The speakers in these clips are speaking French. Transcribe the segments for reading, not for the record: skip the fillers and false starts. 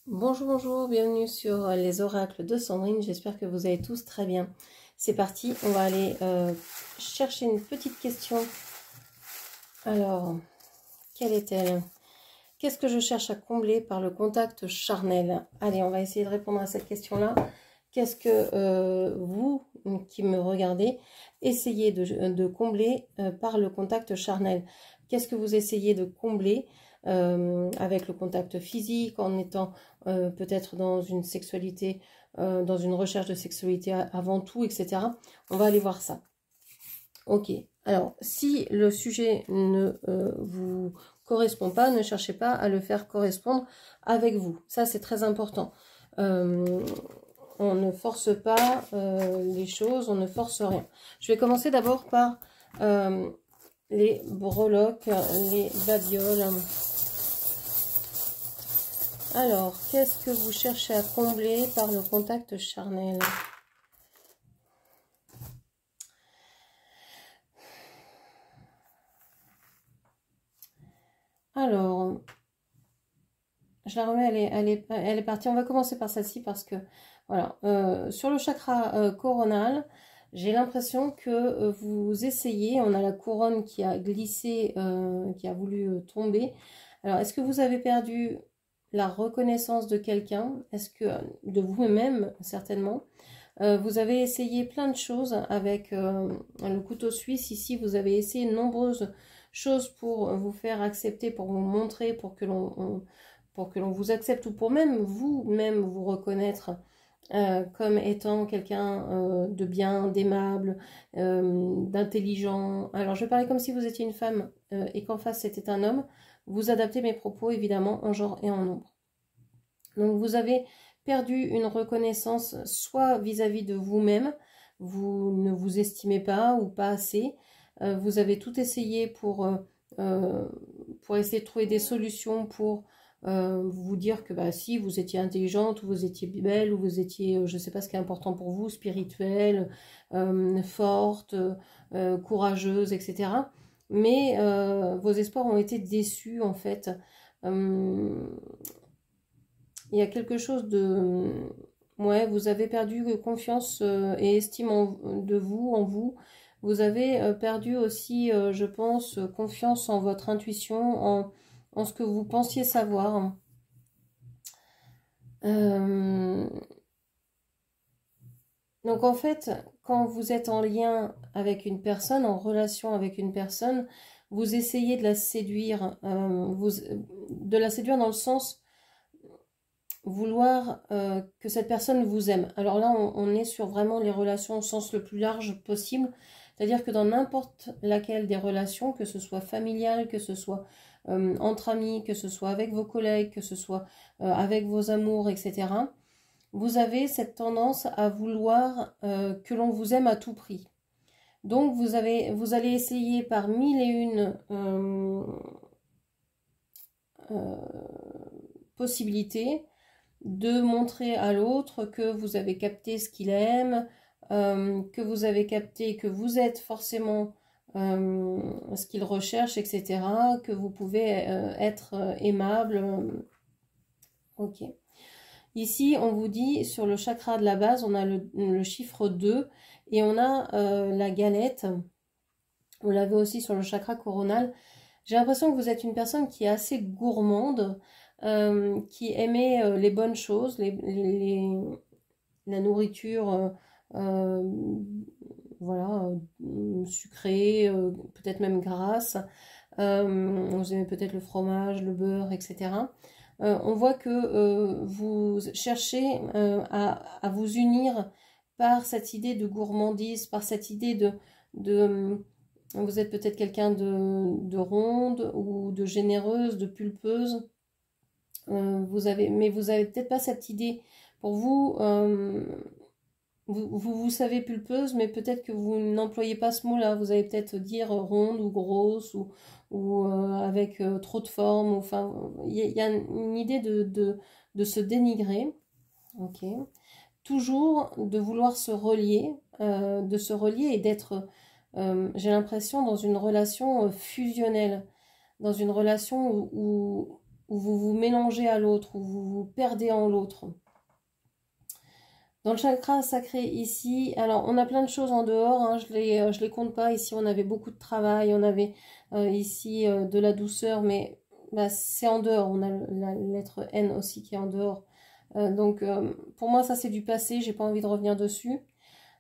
Bonjour, bonjour, bienvenue sur les oracles de Sandrine, j'espère que vous allez tous très bien. C'est parti, on va aller chercher une petite question. Alors, quelle est-elle? Qu'est-ce que je cherche à combler par le contact charnel? Allez, on va essayer de répondre à cette question-là. Qu'est-ce que vous, qui me regardez, essayez de combler par le contact charnel? Qu'est-ce que vous essayez de combler avec le contact physique, en étant peut-être dans une sexualité, dans une recherche de sexualité avant tout, etc. On va aller voir ça. Ok, alors si le sujet ne vous correspond pas, ne cherchez pas à le faire correspondre avec vous. Ça, c'est très important. On ne force pas les choses, on ne force rien. Je vais commencer d'abord par les breloques, les babioles. Alors, qu'est-ce que vous cherchez à combler par le contact charnel? Alors, je la remets, elle est partie. On va commencer par celle-ci parce que, voilà, sur le chakra coronal, j'ai l'impression que vous essayez, on a la couronne qui a glissé, qui a voulu tomber. Alors, est-ce que vous avez perdu la reconnaissance de quelqu'un? Est-ce que, de vous-même, certainement? Vous avez essayé plein de choses avec le couteau suisse. Ici, vous avez essayé de nombreuses choses pour vous faire accepter, pour vous montrer, pour que l'on vous accepte, ou pour même vous-même vous reconnaître comme étant quelqu'un de bien, d'aimable, d'intelligent. Alors, je parlais comme si vous étiez une femme et qu'en face c'était un homme. Vous adaptez mes propos évidemment en genre et en nombre. Donc, vous avez perdu une reconnaissance soit vis-à-vis de vous-même, vous ne vous estimez pas ou pas assez, vous avez tout essayé pour essayer de trouver des solutions pour vous dire que bah, si vous étiez intelligente, ou vous étiez belle, ou vous étiez, je ne sais pas ce qui est important pour vous, spirituelle, forte, courageuse, etc. Mais vos espoirs ont été déçus en fait. Il y a quelque chose de... Ouais, vous avez perdu confiance et estime de vous, en vous. Vous avez perdu aussi, je pense, confiance en votre intuition, en ce que vous pensiez savoir. Donc en fait, quand vous êtes en lien avec une personne, en relation avec une personne, vous essayez de la séduire, de la séduire dans le sens vouloir que cette personne vous aime. Alors là, on est sur vraiment les relations au sens le plus large possible. C'est-à-dire que dans n'importe laquelle des relations, que ce soit familiale, que ce soit entre amis, que ce soit avec vos collègues, que ce soit avec vos amours, etc., vous avez cette tendance à vouloir que l'on vous aime à tout prix. Donc vous allez essayer par mille et une possibilités de montrer à l'autre que vous avez capté ce qu'il aime, que vous avez capté que vous êtes forcément ce qu'il recherche, etc., que vous pouvez être aimable. Ok. Ici, on vous dit, sur le chakra de la base, on a le chiffre 2 et on a la galette. Vous l'avez aussi sur le chakra coronal. J'ai l'impression que vous êtes une personne qui est assez gourmande, qui aimait les bonnes choses, la nourriture, voilà, sucrée, peut-être même grasse. Vous aimez peut-être le fromage, le beurre, etc. On voit que vous cherchez à vous unir par cette idée de gourmandise, par cette idée de vous êtes peut-être quelqu'un de ronde ou de généreuse, de pulpeuse. Mais vous avez peut-être pas cette idée. Pour vous, vous savez pulpeuse, mais peut-être que vous n'employez pas ce mot-là. Vous allez peut-être dire ronde ou grosse ou avec trop de forme. Enfin, il y a une idée de se dénigrer. Ok. Toujours de vouloir se relier, et d'être, j'ai l'impression, dans une relation fusionnelle, dans une relation où où vous vous mélangez à l'autre, où vous vous perdez en l'autre. Dans le chakra sacré ici, alors on a plein de choses en dehors, hein, je les compte pas. Ici on avait beaucoup de travail, on avait ici de la douceur, mais bah, c'est en dehors. On a la lettre N aussi qui est en dehors. Donc pour moi ça c'est du passé, j'ai pas envie de revenir dessus.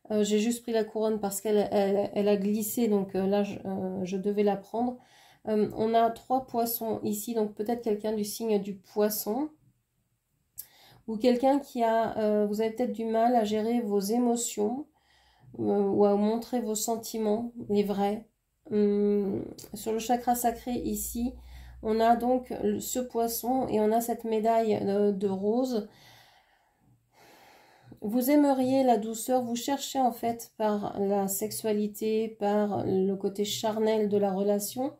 J'ai juste pris la couronne parce qu'elle a glissé, donc là je devais la prendre. On a 3 poissons ici, donc peut-être quelqu'un du signe du poisson. Ou quelqu'un qui a, vous avez peut-être du mal à gérer vos émotions ou à montrer vos sentiments, les vrais. Sur le chakra sacré ici, on a donc ce poisson et on a cette médaille de rose. Vous aimeriez la douceur, vous cherchez en fait par la sexualité, par le côté charnel de la relation.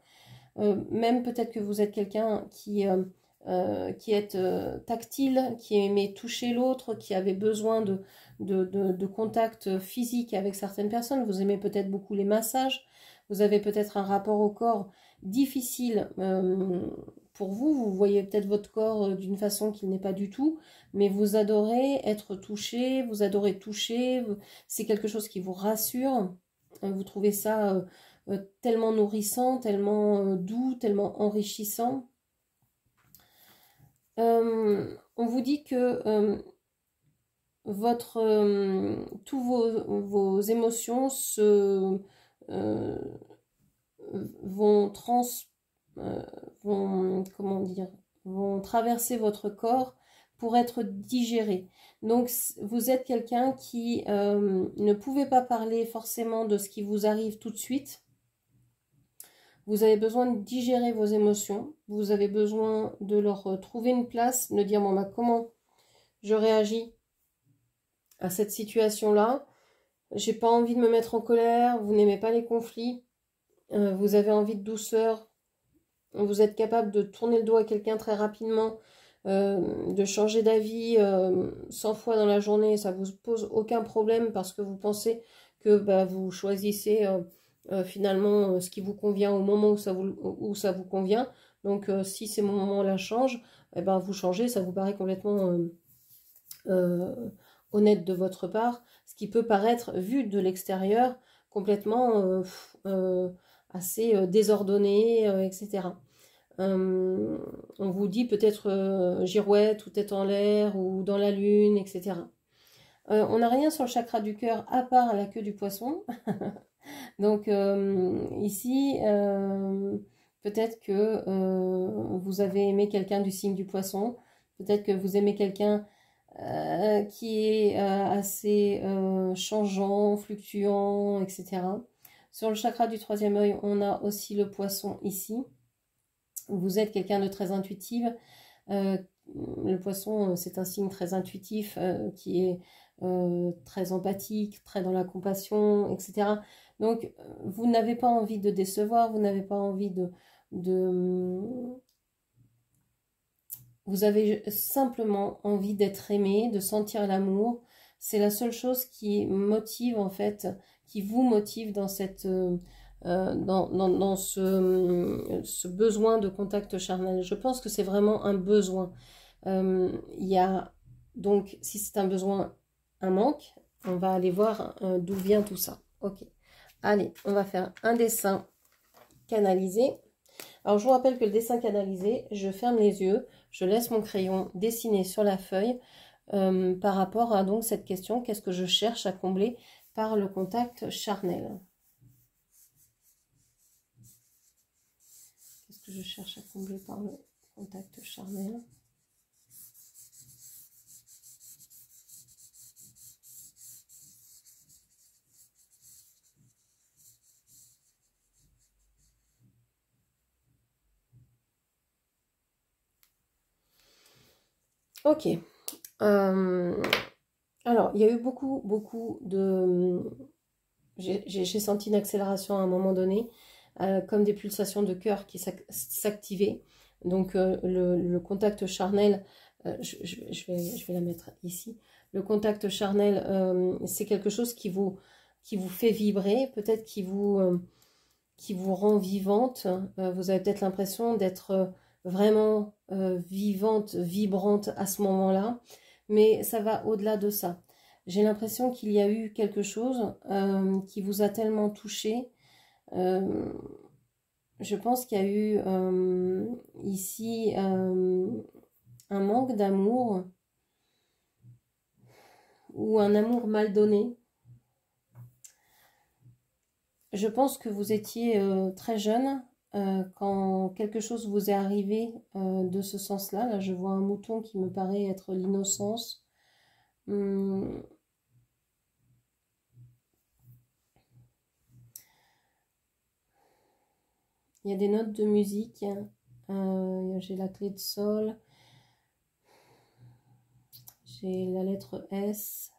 Même peut-être que vous êtes quelqu'un qui est tactile, qui aimait toucher l'autre, qui avait besoin de contact physique avec certaines personnes. Vous aimez peut-être beaucoup les massages. Vous avez peut-être un rapport au corps difficile pour vous. Vous voyez peut-être votre corps d'une façon qu'il n'est pas du tout, mais vous adorez être touché, vous adorez toucher. C'est quelque chose qui vous rassure. Vous trouvez ça tellement nourrissant, tellement doux, tellement enrichissant. On vous dit que tous vos émotions vont traverser votre corps pour être digérés. Donc vous êtes quelqu'un qui ne pouvait pas parler forcément de ce qui vous arrive tout de suite. Vous avez besoin de digérer vos émotions, vous avez besoin de leur trouver une place, de dire bon, bah, comment je réagis à cette situation-là. J'ai pas envie de me mettre en colère, vous n'aimez pas les conflits, vous avez envie de douceur, vous êtes capable de tourner le dos à quelqu'un très rapidement, de changer d'avis 100 fois dans la journée, ça vous pose aucun problème parce que vous pensez que bah, vous choisissez finalement ce qui vous convient au moment où ça vous convient. Donc si ces moments-là changent, eh ben, vous changez, ça vous paraît complètement honnête de votre part, ce qui peut paraître, vu de l'extérieur, complètement assez désordonné, etc. On vous dit peut-être girouette ou tête en l'air ou dans la lune, etc. On n'a rien sur le chakra du cœur à part la queue du poisson. Donc ici, peut-être que vous avez aimé quelqu'un du signe du poisson, peut-être que vous aimez quelqu'un qui est assez changeant, fluctuant, etc. Sur le chakra du troisième œil, on a aussi le poisson ici. Vous êtes quelqu'un de très intuitif. Le poisson, c'est un signe très intuitif qui est très empathique, très dans la compassion, etc. Donc, vous n'avez pas envie de décevoir, vous n'avez pas envie Vous avez simplement envie d'être aimé, de sentir l'amour. C'est la seule chose qui motive, en fait, qui vous motive dans cette... dans ce besoin de contact charnel. Je pense que c'est vraiment un besoin. Il y a donc, si c'est un besoin, un manque, on va aller voir d'où vient tout ça. Ok, allez, on va faire un dessin canalisé. Alors, je vous rappelle que le dessin canalisé, je ferme les yeux, je laisse mon crayon dessiner sur la feuille par rapport à donc cette question, qu'est-ce que je cherche à combler par le contact charnel? Qu'est-ce que je cherche à combler par le contact charnel? Ok. Alors, il y a eu beaucoup de... J'ai senti une accélération à un moment donné, comme des pulsations de cœur qui s'activaient. Donc, le contact charnel, je vais la mettre ici. Le contact charnel, c'est quelque chose qui vous fait vibrer, peut-être qui vous rend vivante. Vous avez peut-être l'impression d'être vraiment vivante, vibrante à ce moment-là, mais ça va au-delà de ça. J'ai l'impression qu'il y a eu quelque chose qui vous a tellement touché. Je pense qu'il y a eu ici un manque d'amour ou un amour mal donné. Je pense que vous étiez très jeune quand quelque chose vous est arrivé de ce sens-là. Là, je vois un mouton qui me paraît être l'innocence. Il y a des notes de musique. J'ai la clé de sol. J'ai la lettre S.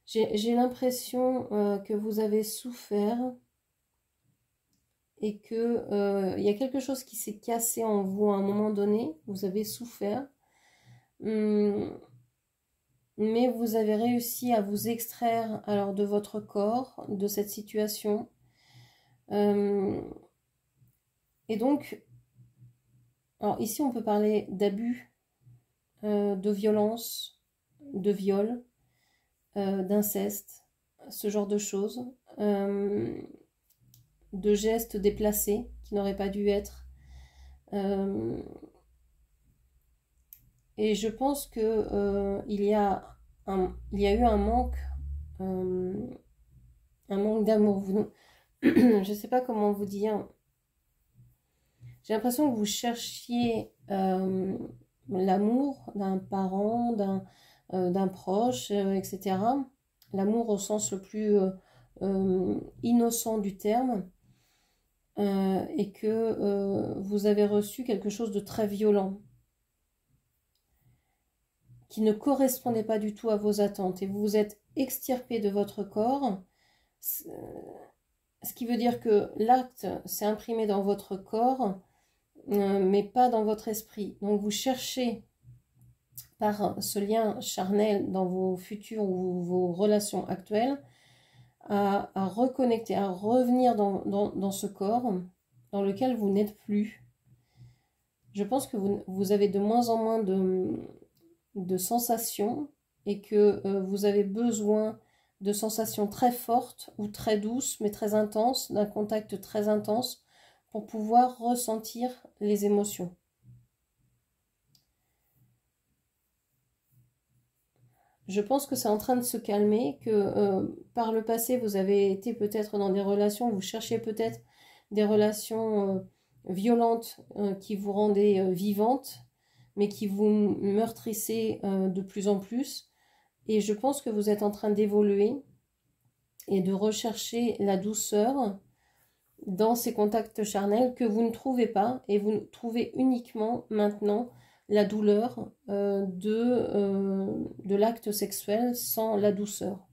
J'ai l'impression que vous avez souffert et que il y a quelque chose qui s'est cassé en vous à un moment donné. Vous avez souffert, mais vous avez réussi à vous extraire alors de votre corps, de cette situation. Et donc, alors ici on peut parler d'abus, de violence, de viol, d'inceste, ce genre de choses. De gestes déplacés qui n'auraient pas dû être. Et je pense que il y a eu un manque d'amour. Je ne sais pas comment vous dire. J'ai l'impression que vous cherchiez l'amour d'un parent, d'un proche, etc. L'amour au sens le plus innocent du terme. Et que vous avez reçu quelque chose de très violent qui ne correspondait pas du tout à vos attentes et vous vous êtes extirpé de votre corps, ce qui veut dire que l'acte s'est imprimé dans votre corps mais pas dans votre esprit. Donc vous cherchez par ce lien charnel dans vos futurs ou vos relations actuelles à reconnecter, à revenir dans ce corps dans lequel vous n'êtes plus. Je pense que vous avez de moins en moins de sensations et que vous avez besoin de sensations très fortes ou très douces mais très intenses, d'un contact très intense pour pouvoir ressentir les émotions. Je pense que c'est en train de se calmer, que par le passé vous avez été peut-être dans des relations, vous cherchiez peut-être des relations violentes qui vous rendaient vivantes, mais qui vous meurtrissaient de plus en plus. Et je pense que vous êtes en train d'évoluer et de rechercher la douceur dans ces contacts charnels que vous ne trouvez pas, et vous trouvez uniquement maintenant la douleur de l'acte sexuel sans la douceur.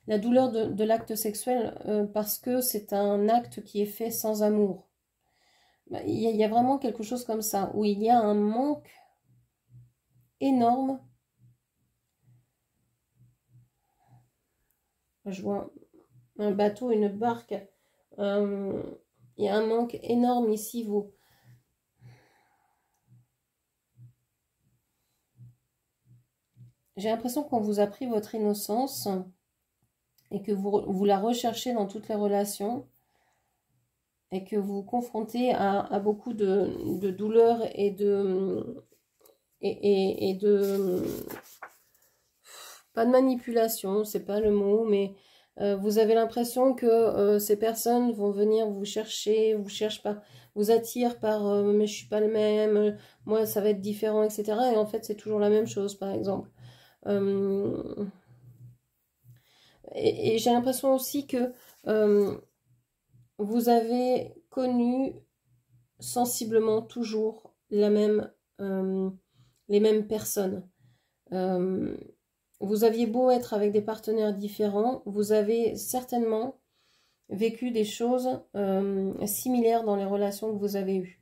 La douleur de l'acte sexuel parce que c'est un acte qui est fait sans amour. Il y a vraiment quelque chose comme ça, où il y a un manque énorme. Je vois un bateau, une barque. Il y a un manque énorme ici. J'ai l'impression qu'on vous a pris votre innocence et que vous la recherchez dans toutes les relations et que vous vous confrontez à beaucoup de douleurs et de pas de manipulation, c'est pas le mot, mais vous avez l'impression que ces personnes vont venir vous chercher, vous cherchent pas, vous attirent par mais je suis pas le même, moi ça va être différent, etc. Et en fait c'est toujours la même chose, par exemple. Et j'ai l'impression aussi que vous avez connu sensiblement toujours les mêmes personnes. Vous aviez beau être avec des partenaires différents, vous avez certainement vécu des choses similaires dans les relations que vous avez eues.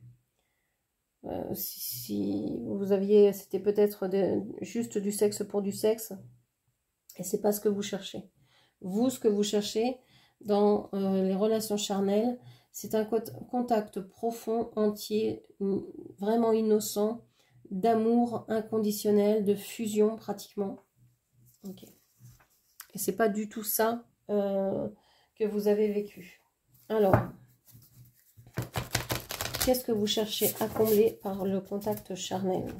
Si vous aviez, c'était peut-être juste du sexe pour du sexe, et c'est pas ce que vous cherchez. Vous, ce que vous cherchez dans les relations charnelles, C'est un contact profond, entier, vraiment innocent, d'amour inconditionnel, de fusion pratiquement. Ok. Et c'est pas du tout ça que vous avez vécu. Alors, qu'est-ce que vous cherchez à combler par le contact charnel?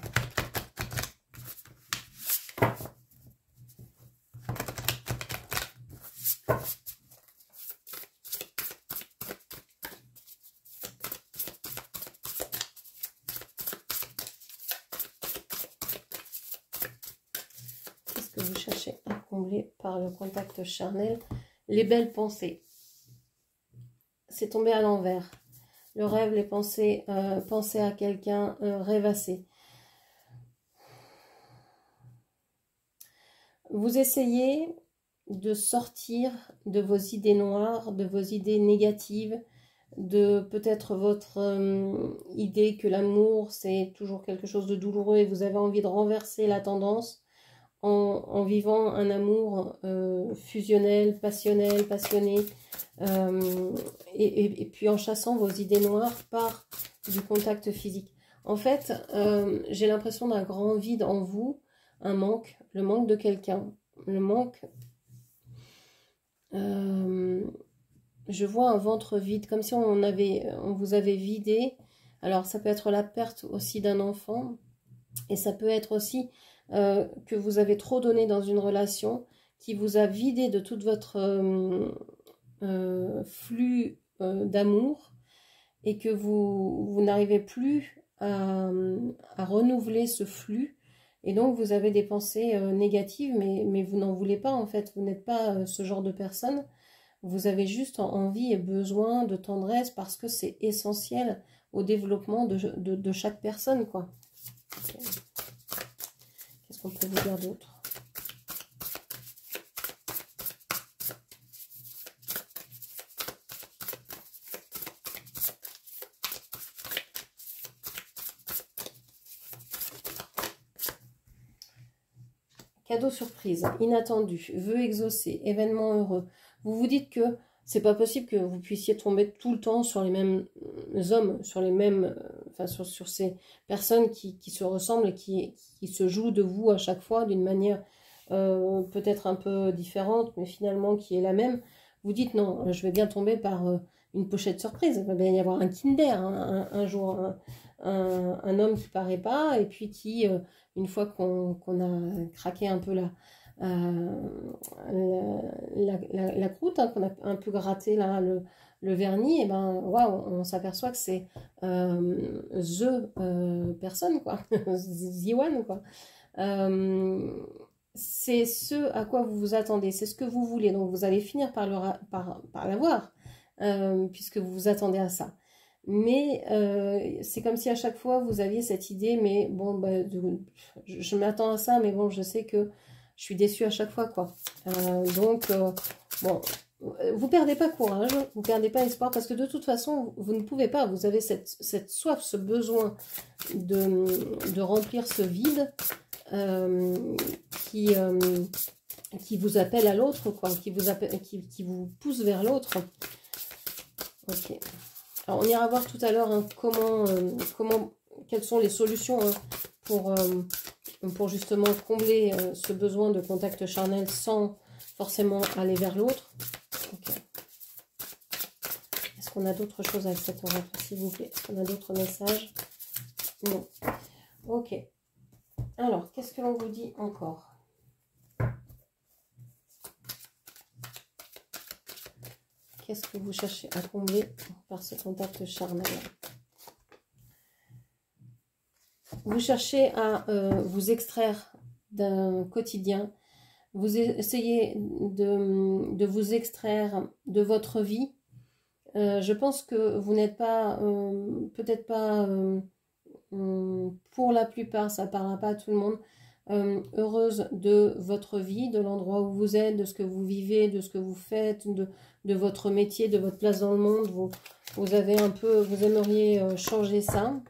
Qu'est-ce que vous cherchez à combler par le contact charnel? Les belles pensées. C'est tombé à l'envers. Le rêve, les pensées, penser à quelqu'un, rêvasser. Vous essayez de sortir de vos idées noires, de vos idées négatives, de peut-être votre idée que l'amour, c'est toujours quelque chose de douloureux et vous avez envie de renverser la tendance en vivant un amour fusionnel, passionnel, passionné, et puis en chassant vos idées noires par du contact physique. En fait, j'ai l'impression d'un grand vide en vous, un manque, le manque de quelqu'un, le manque... je vois un ventre vide, comme si on vous avait vidé. Alors ça peut être la perte aussi d'un enfant, et ça peut être aussi que vous avez trop donné dans une relation, qui vous a vidé de tout votre flux d'amour, et que vous n'arrivez plus à renouveler ce flux, et donc vous avez des pensées négatives, mais vous n'en voulez pas en fait, vous n'êtes pas ce genre de personne. Vous avez juste envie et besoin de tendresse parce que c'est essentiel au développement de chaque personne, quoi. Okay. Qu'est-ce qu'on peut vous dire d'autre? Cadeau surprise, inattendu, vœu exaucé, événement heureux. Vous vous dites que c'est pas possible que vous puissiez tomber tout le temps sur les mêmes hommes, sur les mêmes, enfin sur ces personnes qui se ressemblent et qui se jouent de vous à chaque fois d'une manière peut-être un peu différente, mais finalement qui est la même. Vous dites non, je vais bien tomber par une pochette surprise. Il va bien y avoir un Kinder, hein, un jour, un homme qui paraît pas, et puis qui, une fois qu'on a craqué un peu la croûte, hein, qu'on a un peu gratté là, le vernis, et ben waouh, on s'aperçoit que c'est personne, quoi. The one, quoi. C'est ce à quoi vous vous attendez, c'est ce que vous voulez, donc vous allez finir par l'avoir, puisque vous vous attendez à ça. Mais c'est comme si à chaque fois vous aviez cette idée, mais bon, bah, je m'attends à ça, mais bon, je sais que je suis déçue à chaque fois, quoi. Bon, vous perdez pas courage, vous perdez pas espoir, parce que de toute façon, vous ne pouvez pas, vous avez cette soif, ce besoin de remplir ce vide qui vous appelle à l'autre, quoi, qui vous pousse vers l'autre. Ok. Alors, on ira voir tout à l'heure hein, quelles sont les solutions hein, pour justement combler ce besoin de contact charnel sans forcément aller vers l'autre. Okay. Est-ce qu'on a d'autres choses avec cet oracle, s'il vous plaît? Est-ce qu'on a d'autres messages? Non. Ok. Alors, qu'est-ce que l'on vous dit encore? Qu'est-ce que vous cherchez à combler par ce contact charnel? Vous cherchez à vous extraire d'un quotidien. Vous essayez de vous extraire de votre vie. Je pense que vous n'êtes pas, peut-être pas, pour la plupart, ça ne parlera pas à tout le monde, heureuse de votre vie, de l'endroit où vous êtes, de ce que vous vivez, de ce que vous faites, de votre métier, de votre place dans le monde. Vous avez un peu, vous aimeriez changer ça.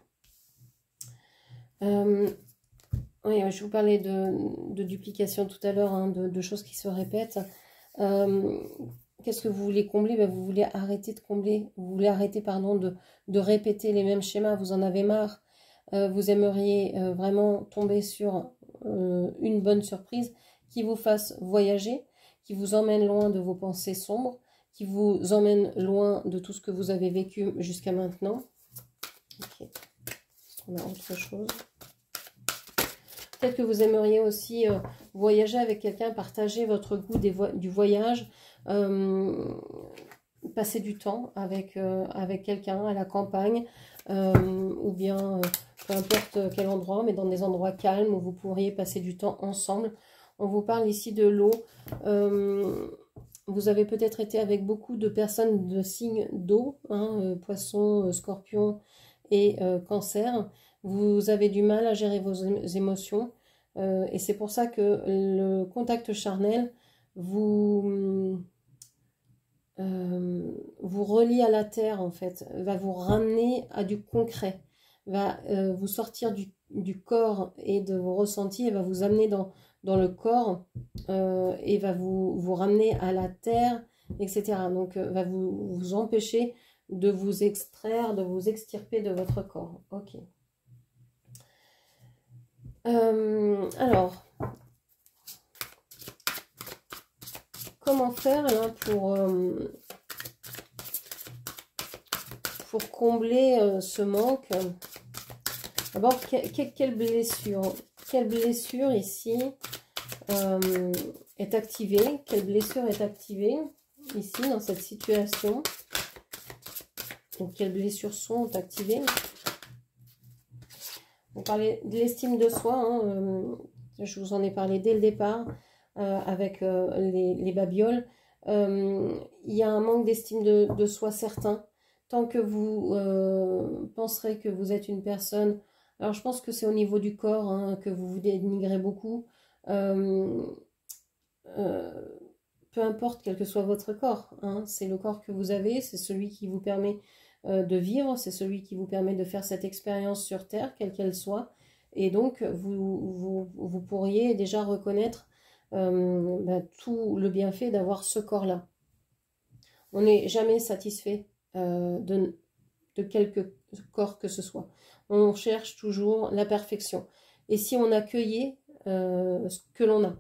Oui, je vous parlais de duplication tout à l'heure, hein, de choses qui se répètent. qu'est-ce que vous voulez combler? Ben, vous voulez arrêter de combler, vous voulez arrêter, pardon, de répéter les mêmes schémas, vous en avez marre. Vous aimeriez vraiment tomber sur une bonne surprise qui vous fasse voyager, qui vous emmène loin de vos pensées sombres, qui vous emmène loin de tout ce que vous avez vécu jusqu'à maintenant. Ok, est-ce qu'on a autre chose? Peut-être que vous aimeriez aussi voyager avec quelqu'un, partager votre goût du voyage, passer du temps avec quelqu'un à la campagne, ou bien peu importe quel endroit, mais dans des endroits calmes où vous pourriez passer du temps ensemble. On vous parle ici de l'eau. Vous avez peut-être été avec beaucoup de personnes de signes d'eau, hein, poisson, scorpion et cancer. Vous avez du mal à gérer vos émotions et c'est pour ça que le contact charnel vous relie à la terre, en fait, va vous ramener à du concret, va vous sortir du corps et de vos ressentis et va vous amener dans le corps et va vous ramener à la terre, etc. Donc va vous empêcher de vous extraire, de vous extirper de votre corps. Ok. Alors, comment faire là, pour combler ce manque? D'abord, quelle blessure ici est activée? Quelle blessure est activée ici dans cette situation? Donc, quelles blessures sont activées? On parlait de l'estime de soi, hein, je vous en ai parlé dès le départ avec les babioles. Il y a un manque d'estime de soi certain. Tant que vous penserez que vous êtes une personne, alors je pense que c'est au niveau du corps hein, que vous vous dénigrez beaucoup, peu importe quel que soit votre corps, hein, c'est le corps que vous avez, c'est celui qui vous permet de vivre, c'est celui qui vous permet de faire cette expérience sur Terre, quelle qu'elle soit, et donc vous pourriez déjà reconnaître tout le bienfait d'avoir ce corps-là. On n'est jamais satisfait de quelque corps que ce soit. On cherche toujours la perfection. Et si on accueillait ce que l'on a,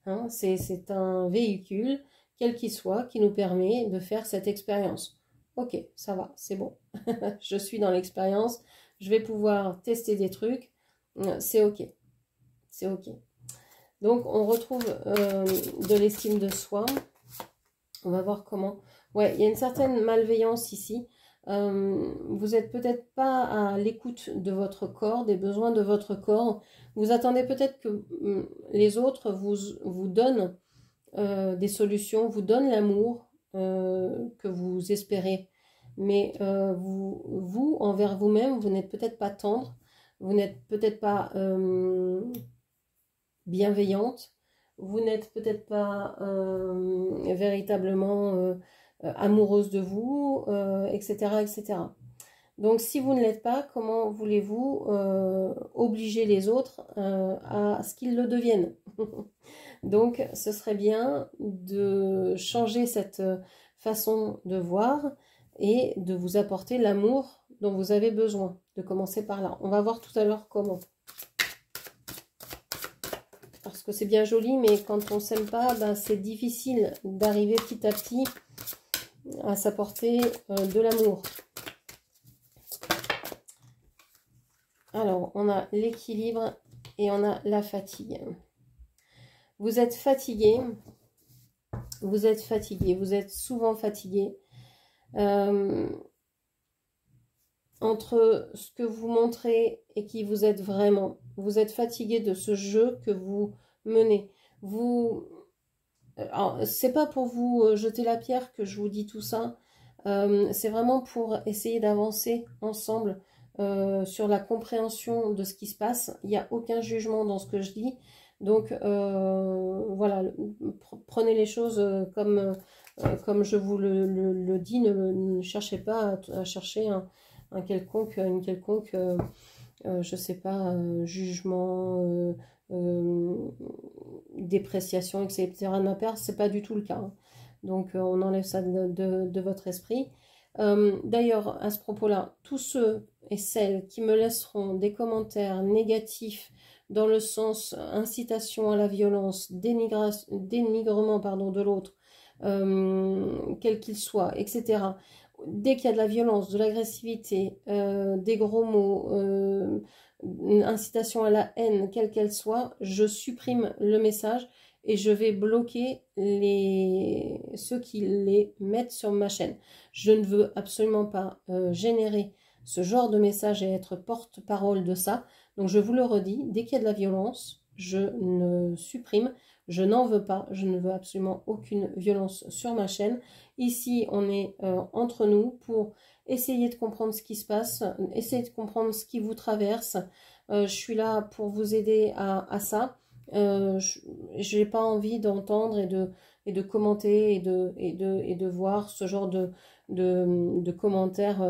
hein, c'est un véhicule, quel qu'il soit, qui nous permet de faire cette expérience. Ok, ça va, c'est bon. Je suis dans l'expérience, je vais pouvoir tester des trucs. C'est ok. C'est ok. Donc, on retrouve de l'estime de soi. On va voir comment. Ouais, il y a une certaine malveillance ici. Vous n'êtes peut-être pas à l'écoute de votre corps, des besoins de votre corps. Vous attendez peut-être que les autres vous donnent des solutions, vous donnent l'amour que vous espérez. Mais vous, envers vous-même, vous n'êtes peut-être pas tendre, vous n'êtes peut-être pas bienveillante, vous n'êtes peut-être pas véritablement amoureuse de vous, etc., etc. Donc, si vous ne l'êtes pas, comment voulez-vous obliger les autres à ce qu'ils le deviennent? Donc, ce serait bien de changer cette façon de voir et de vous apporter l'amour dont vous avez besoin, de commencer par là. On va voir tout à l'heure comment. Parce que c'est bien joli, mais quand on ne s'aime pas, ben, c'est difficile d'arriver petit à petit à s'apporter de l'amour. Alors, on a l'équilibre et on a la fatigue. Vous êtes fatigué, vous êtes souvent fatigué. Entre ce que vous montrez et qui vous êtes vraiment. Vous êtes fatigué de ce jeu que vous menez. C'est pas pour vous jeter la pierre que je vous dis tout ça. C'est vraiment pour essayer d'avancer ensemble sur la compréhension de ce qui se passe. Il n'y a aucun jugement dans ce que je dis. Donc voilà, prenez les choses comme je vous le dis. Ne cherchez pas à chercher une quelconque, je sais pas, jugement, dépréciation, etc. de ma part, c'est pas du tout le cas. Hein. Donc, on enlève ça de votre esprit. D'ailleurs, à ce propos-là, tous ceux et celles qui me laisseront des commentaires négatifs dans le sens incitation à la violence, dénigrement pardon, de l'autre, quel qu'il soit, etc. Dès qu'il y a de la violence, de l'agressivité, des gros mots, incitation à la haine, quelle qu'elle soit, je supprime le message et je vais bloquer ceux qui les mettent sur ma chaîne. Je ne veux absolument pas générer ce genre de message et être porte-parole de ça. Donc je vous le redis, dès qu'il y a de la violence, je ne supprime, je n'en veux pas, je ne veux absolument aucune violence sur ma chaîne. Ici, on est entre nous pour essayer de comprendre ce qui se passe, essayer de comprendre ce qui vous traverse. Je suis là pour vous aider à ça. Je n'ai pas envie d'entendre et de commenter et de voir ce genre de commentaires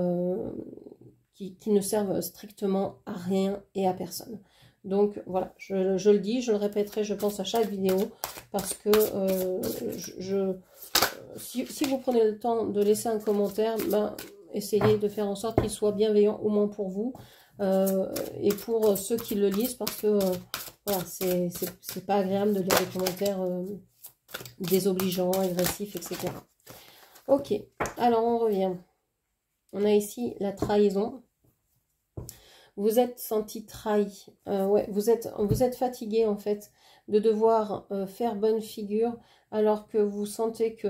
qui ne servent strictement à rien et à personne. Donc voilà, je le dis, je le répéterai, je pense, à chaque vidéo, parce que si vous prenez le temps de laisser un commentaire, ben, essayez de faire en sorte qu'il soit bienveillant, au moins pour vous, et pour ceux qui le lisent, parce que voilà, c'est pas agréable de lire des commentaires désobligeants, agressifs, etc. Ok, alors on revient. On a ici la trahison. Vous êtes senti trahi. Ouais, vous êtes fatigué en fait de devoir faire bonne figure alors que vous sentez que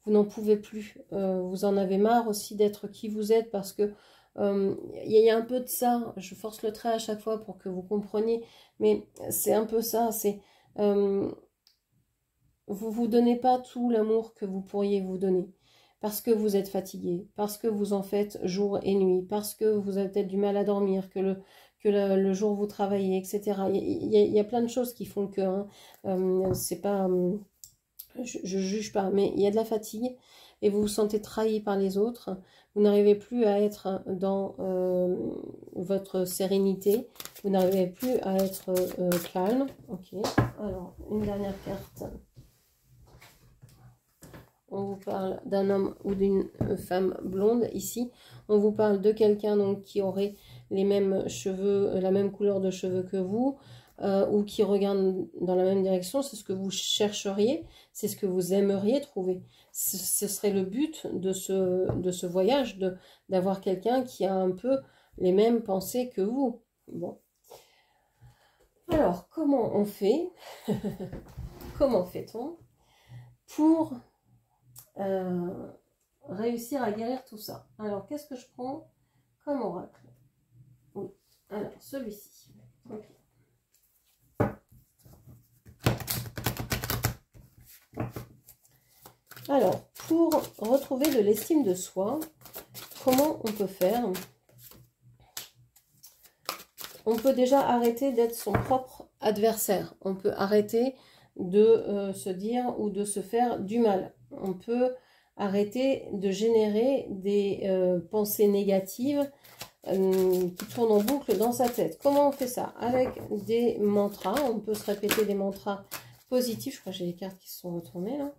vous n'en pouvez plus. Vous en avez marre aussi d'être qui vous êtes, parce que y a un peu de ça. Je force le trait à chaque fois pour que vous compreniez, mais c'est un peu ça. C'est vous donnez pas tout l'amour que vous pourriez vous donner, parce que vous êtes fatigué, parce que vous en faites jour et nuit, parce que vous avez peut-être du mal à dormir, que le jour vous travaillez, etc. Il y a plein de choses qui font que, hein, c'est pas, je juge pas, mais il y a de la fatigue et vous vous sentez trahi par les autres. Vous n'arrivez plus à être dans votre sérénité, vous n'arrivez plus à être calme. Ok, alors une dernière carte. On vous parle d'un homme ou d'une femme blonde ici. On vous parle de quelqu'un donc qui aurait les mêmes cheveux, la même couleur de cheveux que vous, ou qui regarde dans la même direction. C'est ce que vous chercheriez, c'est ce que vous aimeriez trouver. Ce serait le but de ce voyage, d'avoir quelqu'un qui a un peu les mêmes pensées que vous. Bon. Alors, comment on fait? Comment fait-on pour réussir à guérir tout ça? Alors, qu'est-ce que je prends comme oracle? Oui, alors, celui-ci. Okay. Alors, pour retrouver de l'estime de soi, comment on peut faire? On peut déjà arrêter d'être son propre adversaire. On peut arrêter de se dire ou de se faire du mal. On peut arrêter de générer des pensées négatives qui tournent en boucle dans sa tête. Comment on fait ça? Avec des mantras. On peut se répéter des mantras positifs. Je crois que j'ai les cartes qui se sont retournées là.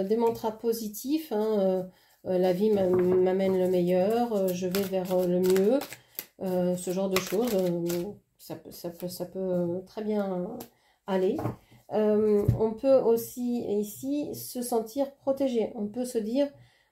Des mantras positifs. Hein, la vie m'amène le meilleur. Je vais vers le mieux. Ce genre de choses. Ça peut très bien aller. On peut aussi ici se sentir protégé. On peut se dire,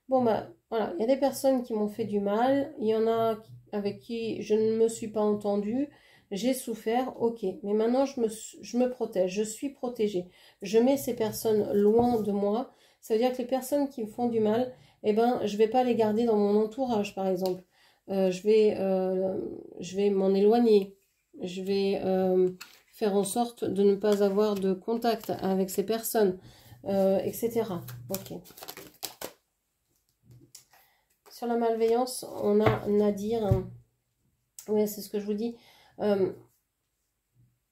bon bah voilà, il y a des personnes qui m'ont fait du mal, il y en a avec qui je ne me suis pas entendue, j'ai souffert, ok, mais maintenant je me protège, je suis protégée. Je mets ces personnes loin de moi. Ça veut dire que les personnes qui me font du mal, eh ben, je ne vais pas les garder dans mon entourage, par exemple. Je vais m'en éloigner. Je vais faire en sorte de ne pas avoir de contact avec ces personnes, etc. Ok. Sur la malveillance, on a Nadir. Oui, c'est ce que je vous dis.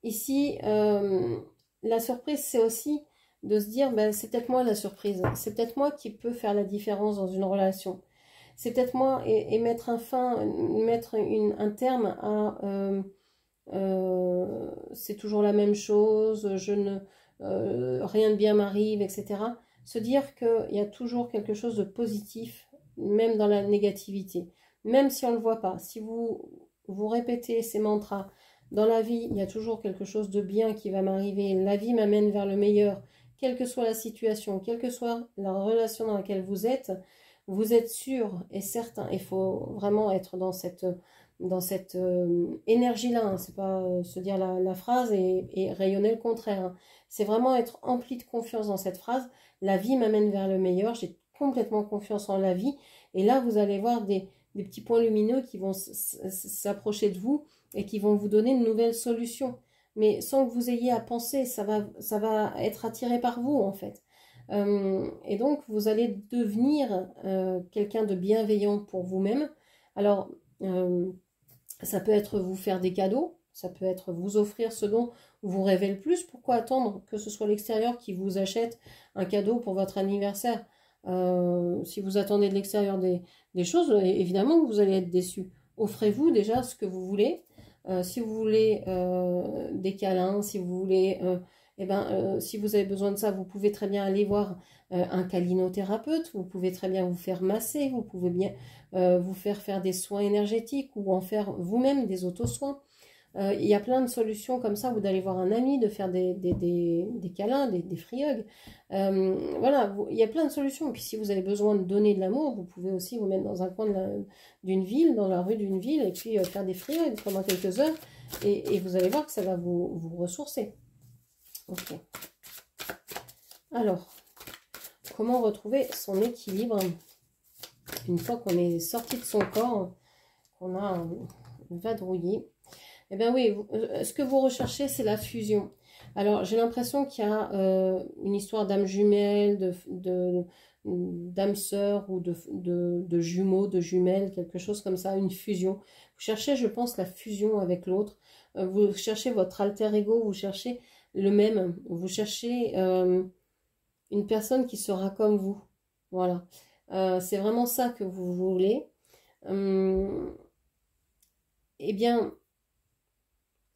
Ici, la surprise, c'est aussi de se dire, ben, c'est peut-être moi la surprise. C'est peut-être moi qui peux faire la différence dans une relation. C'est peut-être moi et mettre un un terme à c'est toujours la même chose, rien de bien m'arrive, etc. se dire qu'il y a toujours quelque chose de positif, même dans la négativité, même si on ne le voit pas. Si vous répétez ces mantras, dans la vie, il y a toujours quelque chose de bien qui va m'arriver, la vie m'amène vers le meilleur, quelle que soit la situation, quelle que soit la relation dans laquelle vous êtes sûr et certain. Il faut vraiment être dans cette énergie-là, hein. C'est pas se dire la phrase et rayonner le contraire, hein. C'est vraiment être empli de confiance dans cette phrase. La vie m'amène vers le meilleur, j'ai complètement confiance en la vie. Et là, vous allez voir des petits points lumineux qui vont s'approcher de vous et qui vont vous donner une nouvelle solution. Mais sans que vous ayez à penser, ça va être attiré par vous en fait. Et donc, vous allez devenir quelqu'un de bienveillant pour vous-même. Alors, ça peut être vous faire des cadeaux, ça peut être vous offrir ce dont vous rêvez le plus. Pourquoi attendre que ce soit l'extérieur qui vous achète un cadeau pour votre anniversaire? Si vous attendez de l'extérieur des choses, évidemment que vous allez être déçu. Offrez-vous déjà ce que vous voulez. Si vous voulez des câlins, si vous voulez... si vous avez besoin de ça, vous pouvez très bien aller voir un câlinothérapeute, vous pouvez très bien vous faire masser, vous pouvez bien vous faire des soins énergétiques ou en faire vous-même des auto-soins. Il y a plein de solutions comme ça, ou d'aller voir un ami, de faire des câlins, des free hugs. Voilà, il y a plein de solutions. Et puis si vous avez besoin de donner de l'amour, vous pouvez aussi vous mettre dans un coin d'une ville, dans la rue d'une ville, et puis faire des free hugs pendant quelques heures. Et vous allez voir que ça va vous ressourcer. Ok. Alors, comment retrouver son équilibre une fois qu'on est sorti de son corps, qu'on a vadrouillé? Eh bien oui, ce que vous recherchez, c'est la fusion. Alors, j'ai l'impression qu'il y a une histoire d'âme jumelle, d'âme sœur ou de jumeaux, de jumelles, quelque chose comme ça, une fusion. Vous cherchez, je pense, la fusion avec l'autre. Vous cherchez votre alter ego, vous cherchez le même. Vous cherchez une personne qui sera comme vous. Voilà. C'est vraiment ça que vous voulez. Eh bien...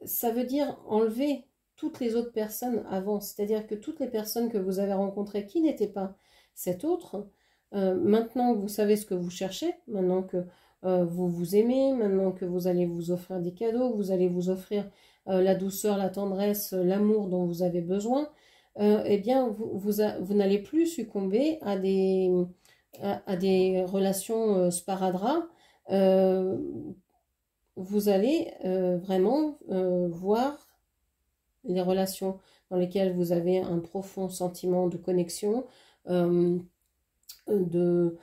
ça veut dire enlever toutes les autres personnes avant, c'est-à-dire que toutes les personnes que vous avez rencontrées qui n'étaient pas cet autre, maintenant que vous savez ce que vous cherchez, maintenant que vous vous aimez, maintenant que vous allez vous offrir des cadeaux, vous allez vous offrir la douceur, la tendresse, l'amour dont vous avez besoin, eh bien vous n'allez plus succomber à des relations sparadrap. Vous allez vraiment voir les relations dans lesquelles vous avez un profond sentiment de connexion, de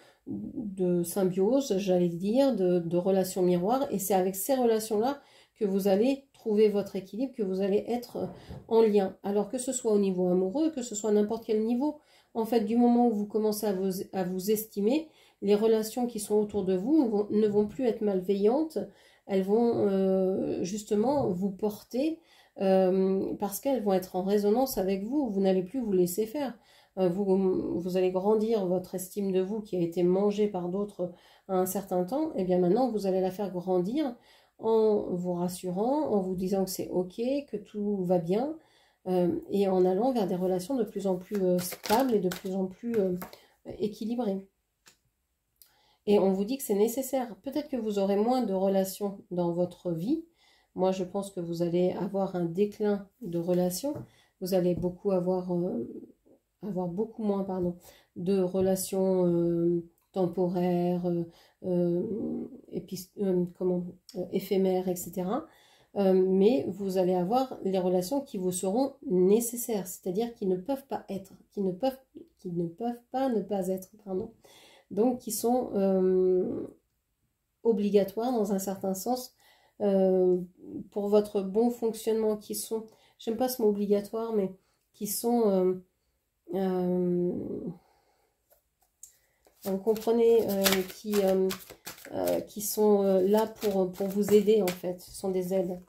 symbiose, j'allais dire, de relations miroirs. Et c'est avec ces relations-là que vous allez trouver votre équilibre, que vous allez être en lien. Alors que ce soit au niveau amoureux, que ce soit à n'importe quel niveau, en fait, du moment où vous commencez à vous estimer, les relations qui sont autour de vous ne vont plus être malveillantes. Elles vont justement vous porter parce qu'elles vont être en résonance avec vous. Vous n'allez plus vous laisser faire. Vous allez grandir votre estime de vous qui a été mangée par d'autres à un certain temps. Et bien maintenant, vous allez la faire grandir en vous rassurant, en vous disant que c'est ok, que tout va bien, et en allant vers des relations de plus en plus stables et de plus en plus équilibrées. Et on vous dit que c'est nécessaire. Peut-être que vous aurez moins de relations dans votre vie. Moi, je pense que vous allez avoir un déclin de relations. Vous allez avoir beaucoup moins de relations temporaires, éphémères, etc. Mais vous allez avoir les relations qui vous seront nécessaires, c'est-à-dire qui ne peuvent pas être, qui ne peuvent pas ne pas être, pardon. Donc qui sont obligatoires dans un certain sens pour votre bon fonctionnement, qui sont, j'aime pas ce mot obligatoire, mais qui sont, vous comprenez, qui sont là pour vous aider en fait, ce sont des aides.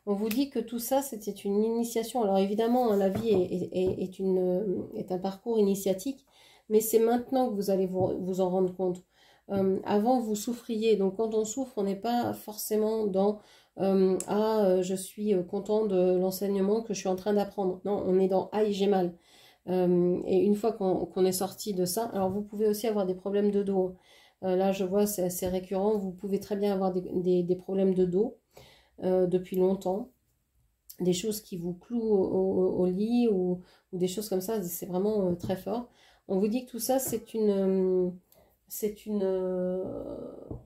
On vous dit que tout ça, c'était une initiation. Alors évidemment, la vie est un parcours initiatique, mais c'est maintenant que vous allez vous en rendre compte. Avant, vous souffriez. Donc quand on souffre, on n'est pas forcément dans je suis content de l'enseignement que je suis en train d'apprendre. Non, on est dans j'ai mal. Et une fois qu'on est sorti de ça, alors vous pouvez aussi avoir des problèmes de dos. Là, je vois, c'est assez récurrent. Vous pouvez très bien avoir des problèmes de dos depuis longtemps. Des choses qui vous clouent au lit ou des choses comme ça. C'est vraiment très fort. On vous dit que tout ça,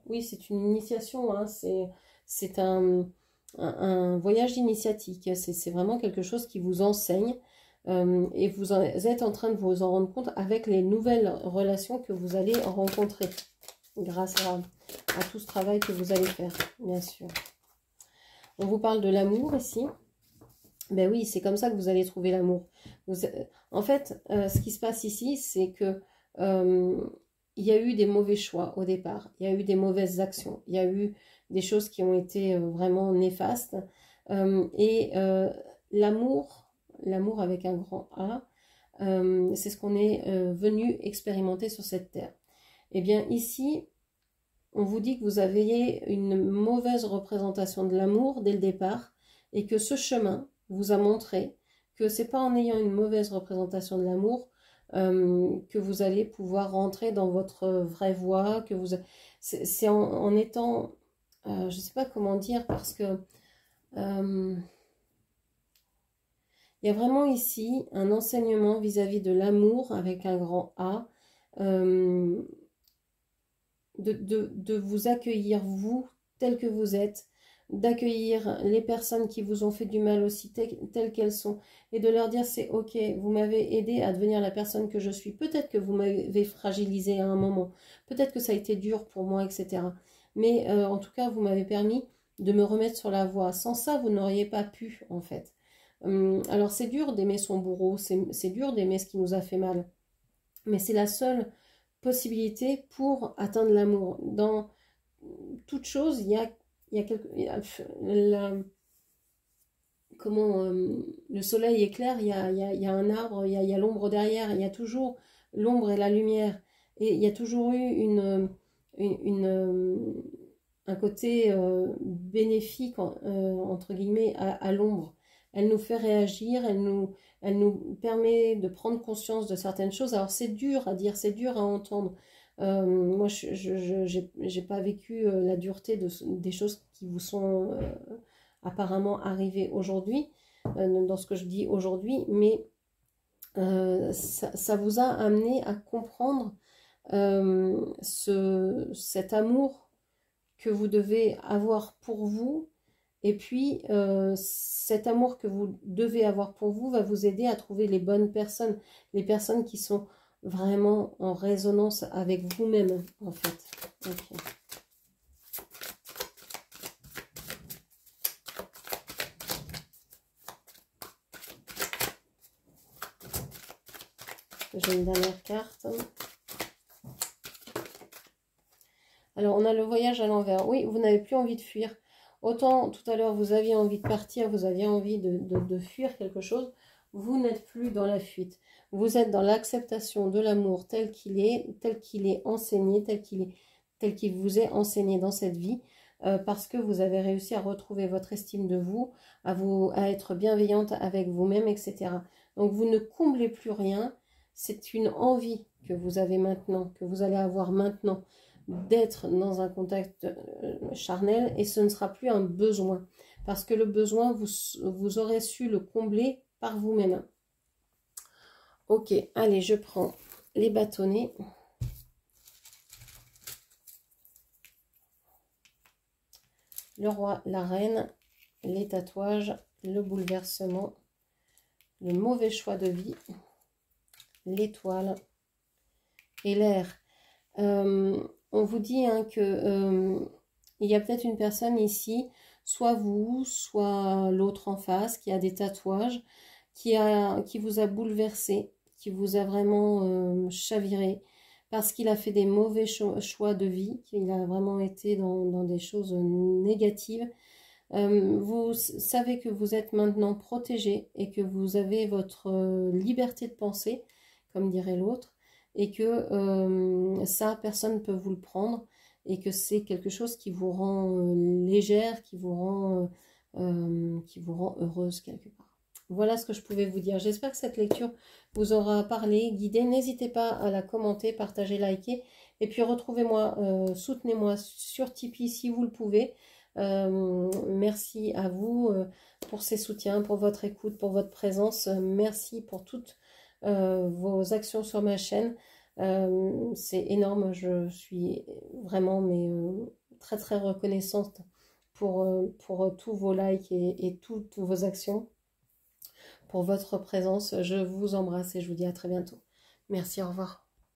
oui, c'est une initiation. Hein, c'est un voyage initiatique. C'est vraiment quelque chose qui vous enseigne. Et vous êtes en train de vous en rendre compte avec les nouvelles relations que vous allez rencontrer grâce à tout ce travail que vous allez faire, bien sûr. On vous parle de l'amour ici. Ben oui, c'est comme ça que vous allez trouver l'amour. En fait, ce qui se passe ici, c'est que il y a eu des mauvais choix au départ. Il y a eu des mauvaises actions. Il y a eu des choses qui ont été vraiment néfastes. L'amour avec un grand A, c'est ce qu'on est venu expérimenter sur cette terre. Eh bien ici, on vous dit que vous avez une mauvaise représentation de l'amour dès le départ et que ce chemin vous a montré que c'est pas en ayant une mauvaise représentation de l'amour que vous allez pouvoir rentrer dans votre vraie voie, que vous c'est en étant je sais pas comment dire parce que il y a vraiment ici un enseignement vis-à-vis de l'amour avec un grand A, de vous accueillir vous tel que vous êtes, d'accueillir les personnes qui vous ont fait du mal aussi telles qu'elles sont et de leur dire c'est ok, vous m'avez aidé à devenir la personne que je suis, peut-être que vous m'avez fragilisé à un moment, peut-être que ça a été dur pour moi, etc. Mais en tout cas vous m'avez permis de me remettre sur la voie. Sans ça vous n'auriez pas pu en fait. Alors c'est dur d'aimer son bourreau, c'est dur d'aimer ce qui nous a fait mal, mais c'est la seule possibilité pour atteindre l'amour. Dans toute chose, il y a le soleil est clair, il y a un arbre, il y a l'ombre derrière, il y a toujours l'ombre et la lumière. Et il y a toujours eu un côté bénéfique, entre guillemets, à l'ombre. Elle nous fait réagir, elle nous permet de prendre conscience de certaines choses. Alors c'est dur à dire, c'est dur à entendre. Moi, je n'ai pas vécu la dureté des choses qui vous sont apparemment arrivées aujourd'hui, dans ce que je dis aujourd'hui, mais ça vous a amené à comprendre cet amour que vous devez avoir pour vous. Et puis, cet amour que vous devez avoir pour vous va vous aider à trouver les bonnes personnes, les personnes qui sont vraiment en résonance avec vous-même, en fait. Okay. J'ai une dernière carte. Alors, on a le voyage à l'envers. Oui, vous n'avez plus envie de fuir. Autant tout à l'heure vous aviez envie de partir, vous aviez envie de fuir quelque chose, vous n'êtes plus dans la fuite. Vous êtes dans l'acceptation de l'amour tel qu'il est enseigné, tel qu'il vous est enseigné dans cette vie, parce que vous avez réussi à retrouver votre estime de vous, à être bienveillante avec vous-même, etc. Donc vous ne comblez plus rien, c'est une envie que vous avez maintenant, que vous allez avoir maintenant, d'être dans un contact charnel, et ce ne sera plus un besoin parce que le besoin vous aurez su le combler par vous-même. Ok, allez, je prends les bâtonnets. Le roi, la reine, les tatouages, le bouleversement, le mauvais choix de vie, l'étoile et l'air. On vous dit hein, que il y a peut-être une personne ici, soit vous, soit l'autre en face, qui a des tatouages, qui vous a bouleversé, qui vous a vraiment chaviré, parce qu'il a fait des mauvais choix de vie, qu'il a vraiment été dans des choses négatives. Vous savez que vous êtes maintenant protégé et que vous avez votre liberté de penser, comme dirait l'autre, et que ça, personne ne peut vous le prendre, et que c'est quelque chose qui vous rend légère, qui vous rend heureuse quelque part. Voilà ce que je pouvais vous dire. J'espère que cette lecture vous aura parlé, guidé. N'hésitez pas à la commenter, partager, liker. Et puis retrouvez-moi, soutenez-moi sur Tipeee si vous le pouvez. Merci à vous pour ces soutiens, pour votre écoute, pour votre présence. Merci pour toutes vos actions sur ma chaîne. C'est énorme, je suis vraiment très très reconnaissante pour tous vos likes et toutes vos actions, pour votre présence. Je vous embrasse et je vous dis à très bientôt. Merci, au revoir.